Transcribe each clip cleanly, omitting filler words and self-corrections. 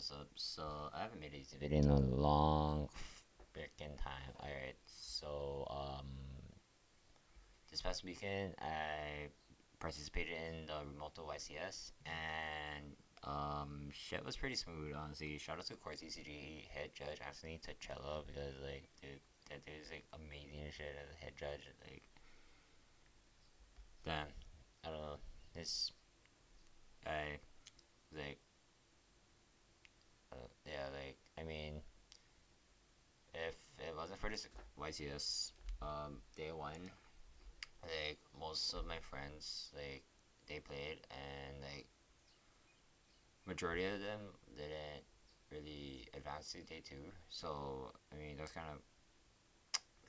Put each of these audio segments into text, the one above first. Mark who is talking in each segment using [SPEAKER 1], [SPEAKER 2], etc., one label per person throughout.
[SPEAKER 1] what's up? So I haven't made a YouTube video in a long freaking time. Alright, so this past weekend I participated in the Remote Duel YCS and shit was pretty smooth honestly. Shout out to Court CCG head judge Anthony Tacello because like dude that dude's like amazing shit as a head judge. Like damn, I don't know. This guy like yeah, like I mean, if it wasn't for this YCS, day one, like most of my friends, like they played, and like majority of them didn't really advance to day two. So I mean, that's kind of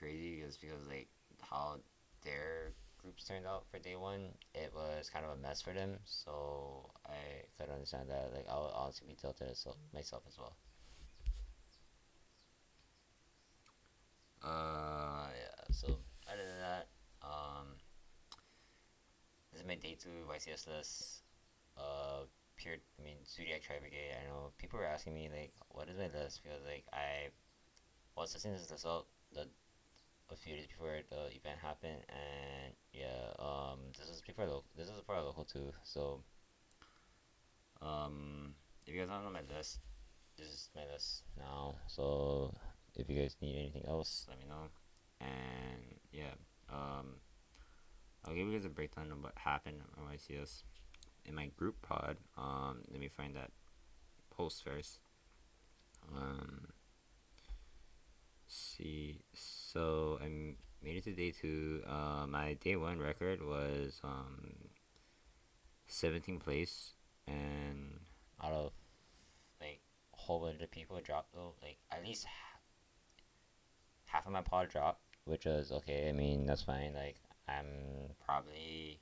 [SPEAKER 1] crazy, is because like how their groups turned out for day one, it was kind of a mess for them. So I could understand that. Like I'll honestly be tilted as myself as well. Yeah. So other than that, this is my day two YCS list. Pure, I mean, Zoodiac Tri-Brigade. I know people were asking me like, what is my list? Because like I was listening to this list out a few days before the event happened, and yeah, this is for our local too. So if you guys don't know my list, this is my list now. So if you guys need anything else, let me know. And yeah, um, I'll give you guys a breakdown of what happened on YCS in my group pod. Let me find that post first. Um, see. So I made it to day two. My day one record was 17th place, and out of like a whole bunch of people dropped though, like at least half of my pod dropped, which was okay. I mean that's fine. Like I'm probably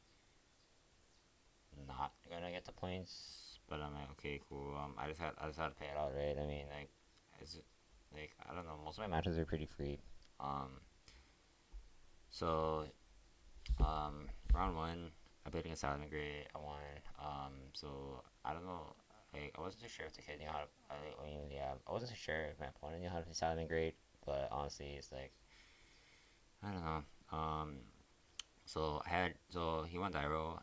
[SPEAKER 1] not gonna get the points, but I'm like okay, cool. I just had to pay it out, right? I mean it's like I don't know. Most of my matches are pretty free. Um, so round one, I played against Salad Gray. I won. So I don't know. Like I wasn't too sure if the kid knew how to. I mean, yeah, I wasn't too sure if my opponent knew how to play Salad Grade, but honestly, it's like I don't know. So he won Dyro.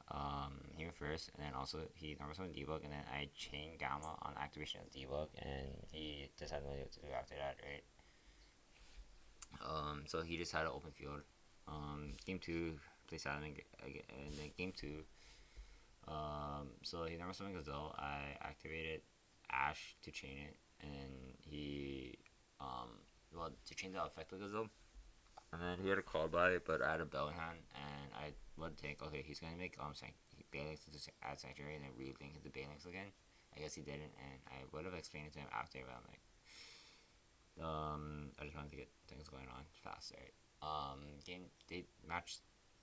[SPEAKER 1] He went first, and then also he number one debug, and then I chain Gamma on activation of debug, and he just had no idea what to do after that, right? So he just had an open field. Game two, play Salad again, and then game two. So he never something Gazelle. I activated Ash to chain it, and he, well, to chain the effect of Gazelle. And then he had a call by, but I had a bell in hand, and I would think, okay, he's gonna make Balinx to just add sanctuary and then relink into Balinx again. I guess he didn't, and I would have explained it to him after, but I'm like, I just wanted to get things going on faster. Game they match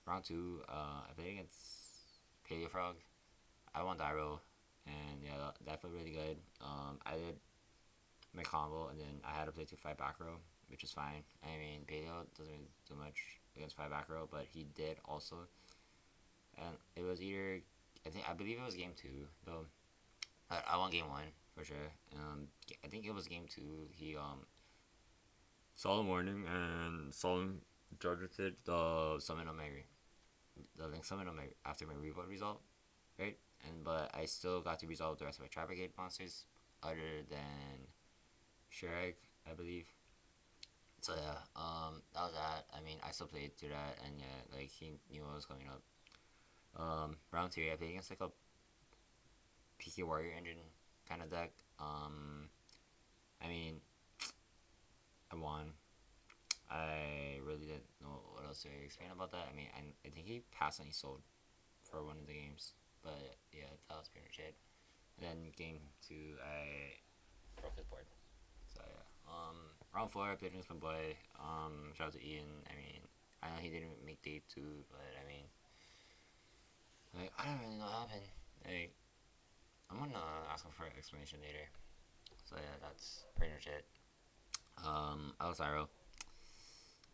[SPEAKER 1] round two. I played against Paleo Frog. I won Dyro, and yeah, that felt really good. I did my combo, and then I had to play to 5 back row, which is fine. I mean, Paleo doesn't really do much against 5 back row, but he did also. And it was either, I believe it was game two, though. I won game one, for sure. I think it was game two. He, Solemn Warning and Solemn Judgmented the summon on my, the link summon on my, after my revolt result, right? But I still got to resolve the rest of my Tri-Brigade monsters, other than Shrek, I believe. So yeah, that was that. I mean, I still played through that, and yeah, like he knew what was coming up. Round three, I played against like a PK Warrior engine kind of deck. I mean, I won. I really didn't know what else to explain about that. I mean, I think he passed and he sold for one of the games, but yeah, that was pretty much it. And then game two, I broke his board. So yeah. Round four, I played against my boy. Shout out to Ian. I mean, I know he didn't make day two, but I mean, like I don't really know what happened. Like I'm gonna ask him for an explanation later. So yeah, that's pretty much it. Alzaro,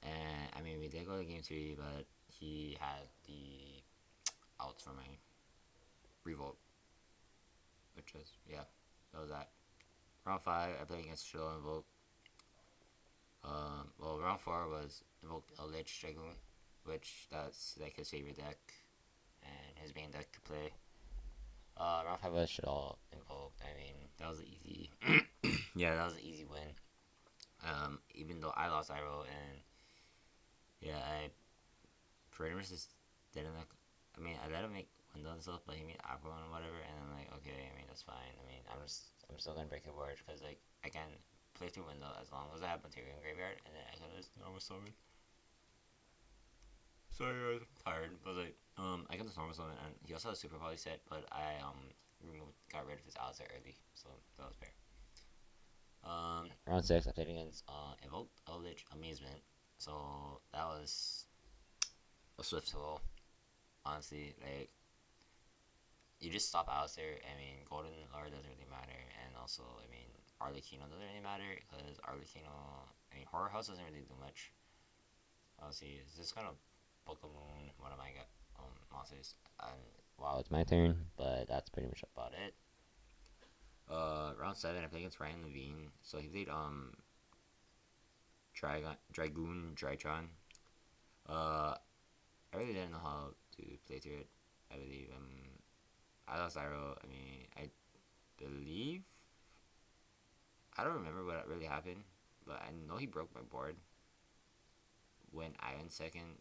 [SPEAKER 1] and I mean we did go to game three, but he had the outs for my revolt, which was yeah, that was that. Round 5, I played against Shill Invoke. Well, round 4 was Invoke Eldritch Dragoon, which that's like his favorite deck and his main deck to play. Round 5 was Shill Invoke. I mean, that was an easy. Yeah, that was an easy win. Even though I lost Iroh, and yeah, I pretty much just didn't like. I mean, I let him make window and stuff, but he made Aqua and whatever, and I'm like, okay, I mean, that's fine. I mean, I'm still gonna break the board because like I can play through window as long as I have material in graveyard, and then I can just normal summon. Sorry guys, I'm tired. But like, I can just normal summon, and he also has super poly set, but I got rid of his Alistair early, so that was fair. Round 6, I played against Evoke Eldritch Amazement, so that was a swift tool. Honestly, like you just stop Alistair. I mean, Golden Lord doesn't really matter, and also, I mean, Arlecchino doesn't really matter because Arlecchino, I mean, Horror House doesn't really do much. Honestly, it's just kind of Book of Moon, one of my monsters. And wow, it's my turn, but that's pretty much about it. Round 7, I played against Ryan Levine. So he played Dragoon Drytron. I really didn't know how to play through it. I believe I lost Iroh. I mean, I believe I don't remember what really happened, but I know he broke my board when I went second,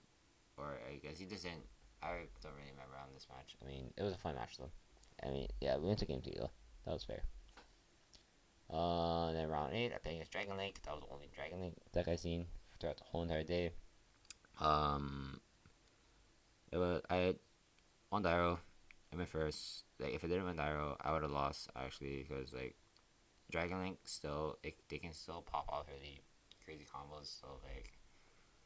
[SPEAKER 1] or I guess he doesn't. I don't really remember on this match. I mean, it was a fun match though. I mean, yeah, we went to game 2 though. That was fair. Then round 8, I played against Dragon Link. That was the only Dragon Link deck I seen throughout the whole entire day. I won Dairo. I went first. Like if I didn't win Dairo, I would have lost actually because like Dragon Link still they can still pop off really crazy combos. So like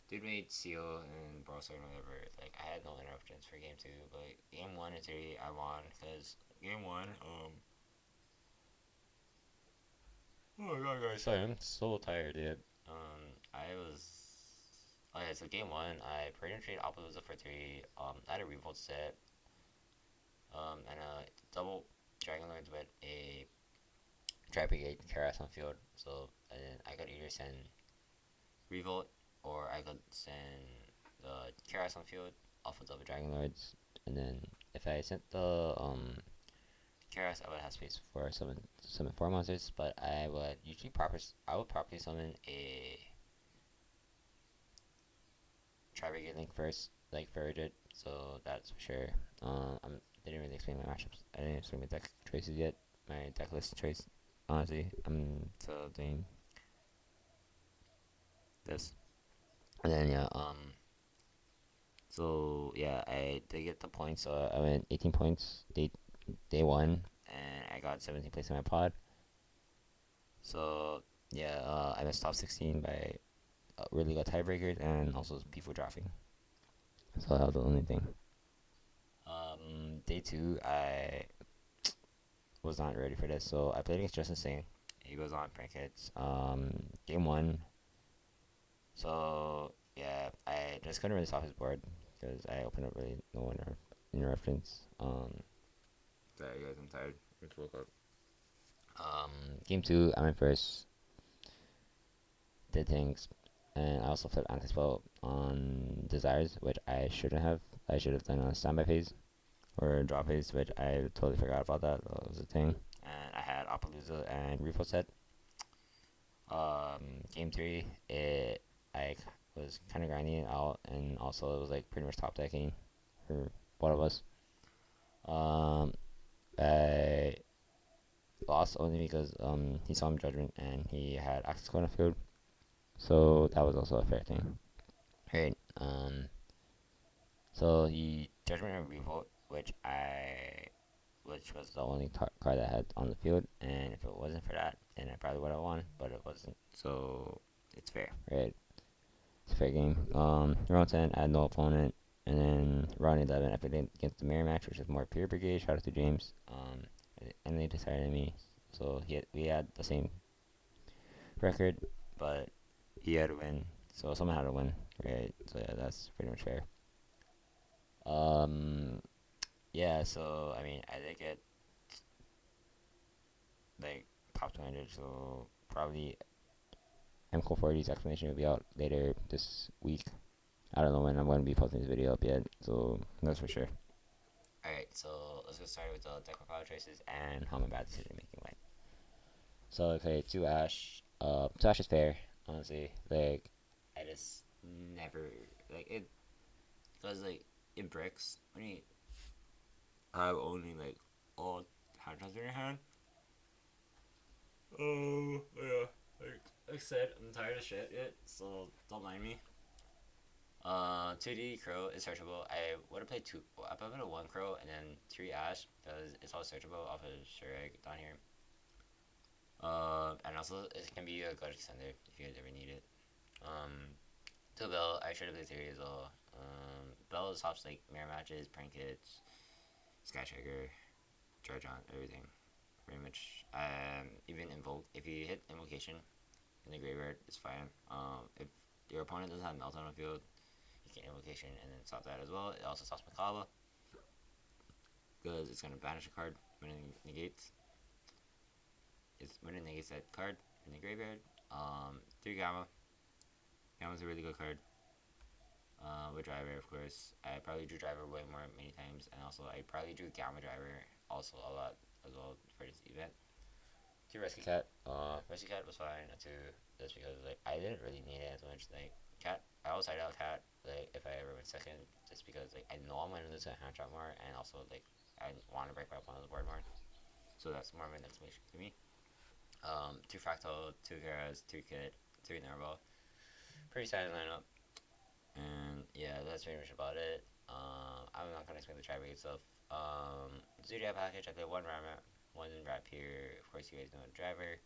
[SPEAKER 1] dude made Seal and Brosser and whatever. Like I had no interruptions for game 2, but like, game 1 and 3 I won because game 1 Oh my god, guys! Sorry, I'm so tired, dude. I was. Okay, so game 1, I pretty much traded Appaloosa for 3. I had a Revolt set. And a double Dragon Lords with a Tri-Brigade Karas on field. So, and then I could either send Revolt or I could send the Karas on field off of double Dragon Lords. And then if I sent the Karas, I would have space for summon 4 monsters, but I would usually properly summon a Tri-Brigade Link first, like for it, so that's for sure. I didn't really explain my matchups. I didn't explain my deck choices yet. My deck list choice. Honestly, I'm still doing this. And then yeah, so yeah, I did get the points. So I went 18 points day 1, and I got 17 places in my pod. So yeah, I missed top 16 by really good tiebreakers and also before drafting. So that was the only thing. Day 2, I was not ready for this, so I played against Justin Singh. He was on brackets. Game 1. So yeah, I just couldn't really stop his board because I opened up really no interruptions. Sorry guys, I'm tired. I just woke up. Game 2, I went first. Did things, and I also flipped anti-spell on Desires, which I shouldn't have. I should have done on a standby phase or draw phase, which I totally forgot about that. That was a thing. And I had Appaloosa and Repo set. Game 3, I was kind of grinding it out, and also it was like pretty much top decking for what it was. I lost only because he saw him Judgment and he had access code on field, so that was also a fair thing. Right. So he Judgment and Revolt, which was the only card I had on the field, and if it wasn't for that, then I probably would have won, but it wasn't. So it's fair, right? It's a fair game. Round 10, I had no opponent, and then round 11, I played against the mirror match, which is more pure brigade. Shout out to James. And they decided me, so we had the same record, but he had to win, so someone had to win, right? So yeah, that's pretty much fair. Yeah, so I mean, I did get like top 200. So probably MCO40's explanation will be out later this week. I don't know when I'm going to be posting this video up yet, so that's for sure. Alright, so let's get started with the deck profile choices and how my bad decision making went. So okay, 2 Ash. 2 Ash is fair, honestly. Like, I just never like it. Cause like in bricks, when you have only like all hand traps in your hand. Oh yeah, like I said, I'm tired of shit yet, so don't mind me. 2D Crow is searchable. I would have played two. I put a 1 Crow and then 3 Ash because it's all searchable off of Shureg down here. And also it can be a good extender if you guys ever need it. 2 Bell, I should have played 3 as well. Bell stops like mirror matches, prank hits, Sky Trigger, Charge on everything. Pretty much. Even invoke. If you hit invocation in the graveyard, it's fine. If your opponent doesn't have Meltdown on the field, you can invocation and then stop that as well. It also stops Makaba because it's gonna banish a card when it negates. When it negates that card in the graveyard. 3 Gamma. Gamma's a really good card. With Driver, of course. I probably drew Driver way more many times, and also I probably drew Gamma Driver also a lot as well for this event. 2 Rescue Cat. Rescue Cat was fine too, just because like I didn't really need it as much. Like Cat, I always side out Cat like if I ever went second, just because like I know I'm gonna lose a hand trap more, and also like I want to break my opponent's board more. So that's more of an explanation to me. 2 Fractal, 2 Karas, 2 Kit, 3 Narwhal. Pretty standard lineup. And yeah, that's pretty much about it. I'm not gonna explain the Tri-Brigade stuff. Zoodiac package, I played 1 Ram, 1 Rapier. Of course, you guys know the driver.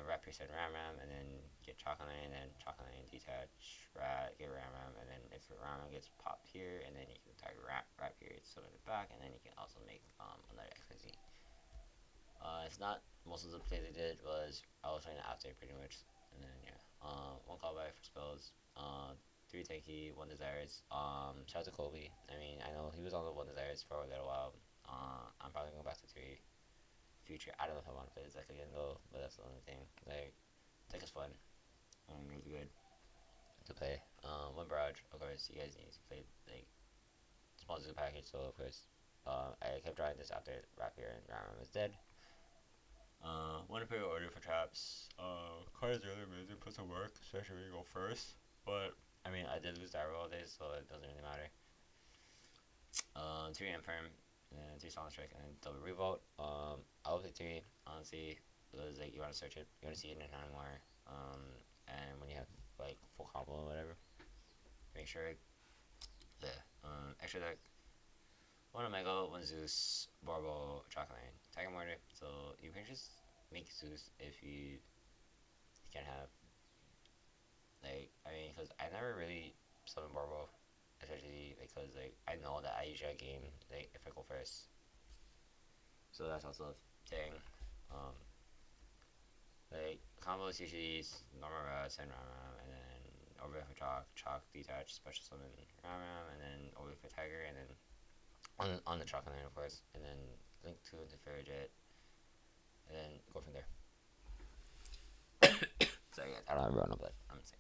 [SPEAKER 1] Rapier said Ram, and then get Chocolate, and then Chocolate detach, get Ram, and then if Ram gets popped here, and then you can target Rapier, summon it back, and then you can also make another XYZ. If not, most of the plays I did was I was trying to after pretty much, and then yeah, 1 callback for spells, 3 tanky, 1 desires. Shout out to Kobe. I mean, I know he was on the 1 desires for a little while. I'm probably going back to 3 future. I don't know if I want to play this deck again though, but that's the only thing. Like, deck is fun. Really good to play. 1 barrage. Of course, you guys need to play like small zoo package. So of course, I kept trying this after Rapier and Ram was dead. 1 Imperial Order for traps. Card is really amazing, put some work, especially when you go first. But I mean, I did lose that roll days, so it doesn't really matter. 3 Imperm, and 3 Solid Strike, and then double Revolt. I would play 3, honestly, because like you want to search it, you want to see it in hand more. And when you have like full combo or whatever, make sure. Yeah. Extra deck. 1 Omega, 1 Zeus, Barbo, Chocolate, Tiger Mortar. So you can just make Zeus if you can have. Like, I mean, because I never really summon Barbo, especially because like I know that I usually game like if I go first. So that's also a thing. Like combos usually normal Ras and Ram, and then over for Chalk detach, special summon Ram, and then over for Tiger, and then on the Chocolate of course, and then link to the Ferrojet, and then go from there. Sorry guys, I don't have a run, but I'm insane.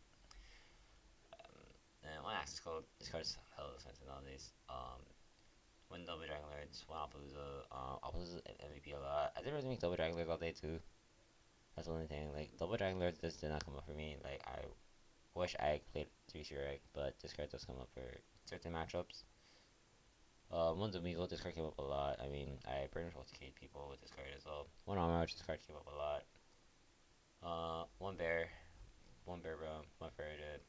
[SPEAKER 1] And 1 Access Code, this card is hella expensive nowadays. 1 Double Dragon Lords, 1 Appaloosa. Appaloosa MVP a lot. I didn't really make Double Dragon Lords all day too. That's the only thing. Like, Double Dragon Lords just did not come up for me. Like, I wish I played 3 Shurek, but this card does come up for certain matchups. 1 Domingo, this card came up a lot. I mean, I pretty much multi-K'd people with this card as well. 1 Armor, this card came up a lot. 1 Bear, 1 Bear Bro, 1 Ferret.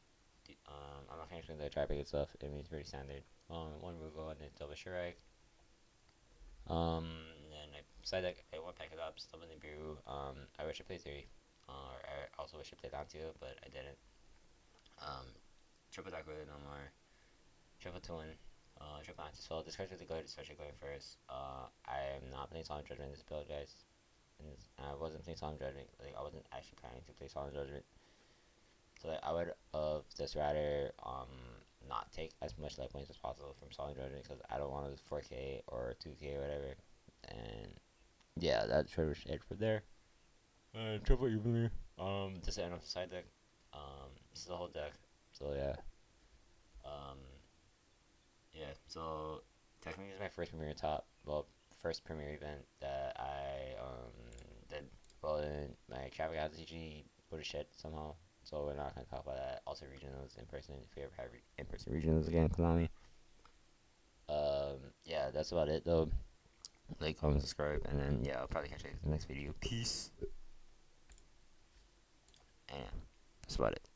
[SPEAKER 1] I'm not finishing the Tri-Brigade stuff. I mean, it's pretty standard. 1 Rugo and then double Shurek. Then I side deck, I 1 Pack It Up, Stubborn and Brew. I wish I played 3. I also wish I played down 2, but I didn't. Triple deck really no more. Triple Twin. Triple Anti-Spell. This card's really good, especially going first. I am not playing Solemn Judgment in this build, guys. I wasn't playing Solemn Judgment. Like, I wasn't actually planning to play Solemn Judgment. So like, I would just rather not take as much life points as possible from Solemn Judgment because I don't want to 4K or 2K or whatever. And yeah, that's pretty much it for there. triple evenly. This is the end of the side deck. This is the whole deck. So yeah. Um, yeah. So technically, it's my first premiere top. Well, first premiere event that I did. Well, in my Tri-Brigade CG put a shit somehow. So we're not gonna talk about that. Also, regionals in person. If you ever have in-person regionals again, Konami. Yeah, that's about it though. Like, comment, subscribe, and then yeah, I'll probably catch you in the next video. Peace. And yeah, that's about it.